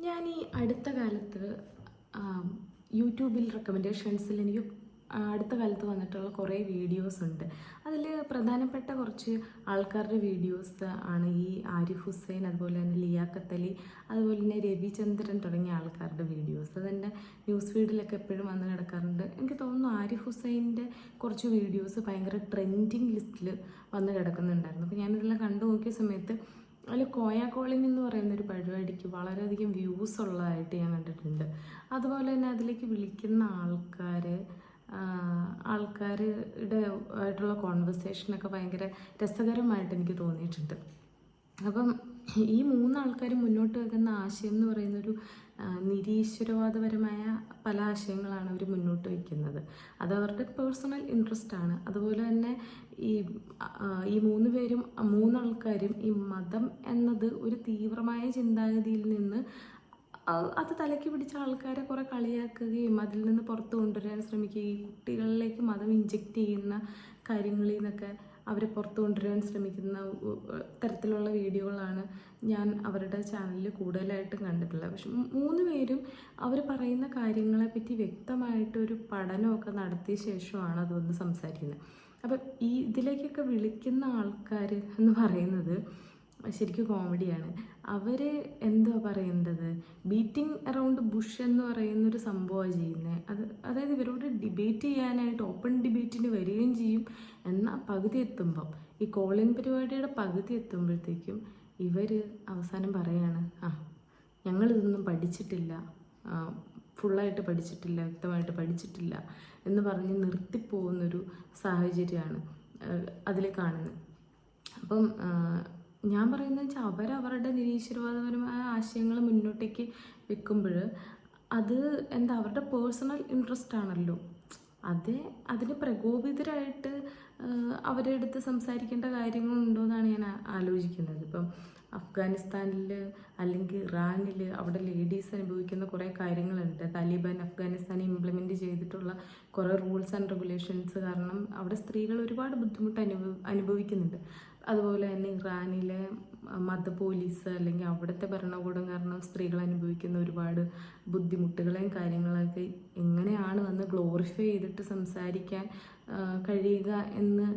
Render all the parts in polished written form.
ഞാൻ ഈ അടുത്ത കാലത്ത് യൂട്യൂബിൽ റെക്കമെൻഡേഷൻസിൽ എനിക്ക് അടുത്ത കാലത്ത് വന്നിട്ടുള്ള കുറേ വീഡിയോസ് ഉണ്ട്. അതിൽ പ്രധാനപ്പെട്ട കുറച്ച് ആൾക്കാരുടെ വീഡിയോസ് ആണ് ഈ ആരിഫ് ഹുസൈൻ, അതുപോലെ തന്നെ ലിയാഖത്ത് അലി, അതുപോലെ തന്നെ രവിചന്ദ്രൻ തുടങ്ങിയ ആൾക്കാരുടെ വീഡിയോസ്. അതെൻ്റെ ന്യൂസ് ഫീഡിലൊക്കെ എപ്പോഴും വന്ന് കിടക്കാറുണ്ട്. എനിക്ക് തോന്നുന്നു ആരിഫ് ഹുസൈൻ്റെ കുറച്ച് വീഡിയോസ് ഭയങ്കര ട്രെൻഡിങ് ലിസ്റ്റിൽ വന്ന് കിടക്കുന്നുണ്ടായിരുന്നു. അപ്പോൾ ഞാനിതെല്ലാം കണ്ടു നോക്കിയ സമയത്ത് അതിൽ കോയ കോളിംഗ് എന്ന് പറയുന്നൊരു പരിപാടിക്ക് വളരെയധികം വ്യൂസ് ഉള്ളതായിട്ട് ഞാൻ കണ്ടിട്ടുണ്ട്. അതുപോലെ തന്നെ അതിലേക്ക് വിളിക്കുന്ന ആൾക്കാരുടെ ആയിട്ടുള്ള കോൺവെർസേഷനൊക്കെ ഭയങ്കര രസകരമായിട്ട് എനിക്ക് തോന്നിയിട്ടുണ്ട്. അപ്പം ഈ മൂന്നാൾക്കാർ മുന്നോട്ട് വെക്കുന്ന ആശയം എന്ന് പറയുന്നൊരു നിരീശ്വരവാദപരമായ പല ആശയങ്ങളാണ് അവർ മുന്നോട്ട് വയ്ക്കുന്നത്. അത് അവരുടെ പേഴ്സണൽ ഇൻട്രസ്റ്റ് ആണ്. അതുപോലെ തന്നെ ഈ മൂന്നാൾക്കാരും ഈ മതം എന്നത് ഒരു തീവ്രമായ ചിന്താഗതിയിൽ നിന്ന് അത് തലയ്ക്ക് പിടിച്ച ആൾക്കാരെ കുറേ കളിയാക്കുകയും അതിൽ നിന്ന് പുറത്തു കൊണ്ടുവരാൻ ശ്രമിക്കുകയും കുട്ടികളിലേക്ക് മതം ഇഞ്ചെക്റ്റ് ചെയ്യുന്ന കാര്യങ്ങളിൽ നിന്നൊക്കെ അവരെ പുറത്തു കൊണ്ടുവരാൻ ശ്രമിക്കുന്ന തരത്തിലുള്ള വീഡിയോകളാണ് ഞാൻ അവരുടെ ചാനലിൽ കൂടുതലായിട്ടും കണ്ടിട്ടുള്ളത്. പക്ഷെ മൂന്ന് പേരും അവർ പറയുന്ന കാര്യങ്ങളെപ്പറ്റി വ്യക്തമായിട്ടൊരു പഠനമൊക്കെ നടത്തിയ ശേഷമാണ് അത് വന്ന് സംസാരിക്കുന്നത്. അപ്പം ഇതിലേക്കൊക്കെ വിളിക്കുന്ന ആൾക്കാർ എന്ന് പറയുന്നത് ശരിക്കും കോമഡിയാണ്. അവർ എന്താ പറയേണ്ടത്, ബീറ്റിംഗ് അറൗണ്ട് ബുഷ് എന്ന് പറയുന്നൊരു സംഭവമാണ് ചെയ്യുന്നത്. അതായത് ഇവരോട് ഡിബേറ്റ് ചെയ്യാനായിട്ട് ഓപ്പൺ ഡിബേറ്റിന് വരികയും ചെയ്യും. എന്നാൽ പകുതി എത്തുമ്പം ഈ കോളിൻ പരിപാടിയുടെ പകുതി എത്തുമ്പോഴത്തേക്കും ഇവർ അവസാനം പറയാണ്, ഞങ്ങളിതൊന്നും പഠിച്ചിട്ടില്ല, ഫുള്ളായിട്ട് പഠിച്ചിട്ടില്ല, വ്യക്തമായിട്ട് പഠിച്ചിട്ടില്ല എന്ന് പറഞ്ഞ് നിർത്തിപ്പോകുന്നൊരു സാഹചര്യമാണ് അതിൽ കാണുന്നത്. അപ്പം ഞാൻ പറയുന്നത് വെച്ചാൽ അവരവരുടെ നിരീശ്വരവാദപരമായ ആശയങ്ങൾ മുന്നോട്ടേക്ക് വെക്കുമ്പോൾ അത് അവരുടെ പേഴ്സണൽ ഇൻട്രസ്റ്റ് ആണല്ലോ. അതിന് പ്രകോപിതരായിട്ട് അവരെ അടുത്ത് സംസാരിക്കേണ്ട കാര്യങ്ങളുണ്ടോയെന്നാണ് ഞാൻ ആലോചിക്കുന്നത്. ഇപ്പം അഫ്ഗാനിസ്ഥാനിൽ അല്ലെങ്കിൽ ഇറാനിൽ അവിടെ ലേഡീസ് അനുഭവിക്കുന്ന കുറേ കാര്യങ്ങളുണ്ട്. താലിബാൻ അഫ്ഗാനിസ്ഥാനിൽ ഇംപ്ലിമെൻറ്റ് ചെയ്തിട്ടുള്ള കുറേ റൂൾസ് ആൻഡ് റെഗുലേഷൻസ് കാരണം അവിടെ സ്ത്രീകൾ ഒരുപാട് ബുദ്ധിമുട്ട് അനുഭവിക്കുന്നുണ്ട്. അതുപോലെ തന്നെ ഇറാനിലെ മത പോലീസ് അല്ലെങ്കിൽ അവിടുത്തെ ഭരണകൂടം കാരണം സ്ത്രീകൾ അനുഭവിക്കുന്ന ഒരുപാട് ബുദ്ധിമുട്ടുകളെയും കാര്യങ്ങളൊക്കെ എങ്ങനെയാണ് വന്ന് ഗ്ലോറിഫൈ ചെയ്തിട്ട് സംസാരിക്കാൻ കഴിയുക എന്ന്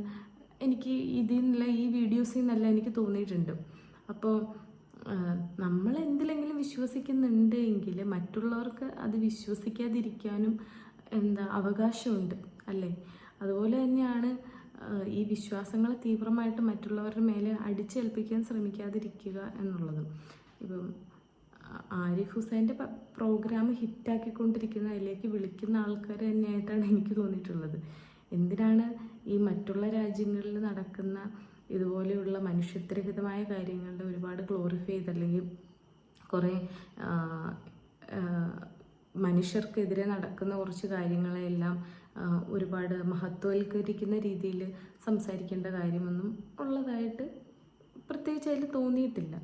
എനിക്ക് ഈ വീഡിയോസിൽ നിന്നല്ല എനിക്ക് തോന്നിയിട്ടുണ്ട്. അപ്പോൾ നമ്മൾ എന്തിലെങ്കിലും വിശ്വസിക്കുന്നുണ്ട് എങ്കിൽ മറ്റുള്ളവർക്ക് അത് വിശ്വസിക്കാതിരിക്കാനും അവകാശമുണ്ട് അല്ലേ? അതുപോലെ തന്നെയാണ് ഈ വിശ്വാസങ്ങളെ തീവ്രമായിട്ട് മറ്റുള്ളവരുടെ മേലെ അടിച്ചേൽപ്പിക്കാൻ ശ്രമിക്കാതിരിക്കുക എന്നുള്ളതും. ഇപ്പം ആരിഫ് ഹുസൈൻ്റെ പ്രോഗ്രാം ഹിറ്റാക്കിക്കൊണ്ടിരിക്കുന്ന അതിലേക്ക് വിളിക്കുന്ന ആൾക്കാർ തന്നെയായിട്ടാണ് എനിക്ക് തോന്നിയിട്ടുള്ളത്. എന്തിനാണ് ഈ മറ്റുള്ള രാജ്യങ്ങളിൽ നടക്കുന്ന ഇതുപോലെയുള്ള മനുഷ്യത്വരഹിതമായ കാര്യങ്ങളുടെ ഒരുപാട് ഗ്ലോറിഫൈ ചെയ്ത് അല്ലെങ്കിൽ കുറേ മനുഷ്യർക്കെതിരെ നടക്കുന്ന കുറച്ച് കാര്യങ്ങളെല്ലാം ഒരുപാട് മഹത്വവൽക്കരിക്കുന്ന രീതിയിൽ സംസാരിക്കേണ്ട കാര്യമൊന്നും ഉള്ളതായിട്ട് പ്രത്യേകിച്ച് അതിൽ തോന്നിയിട്ടില്ല.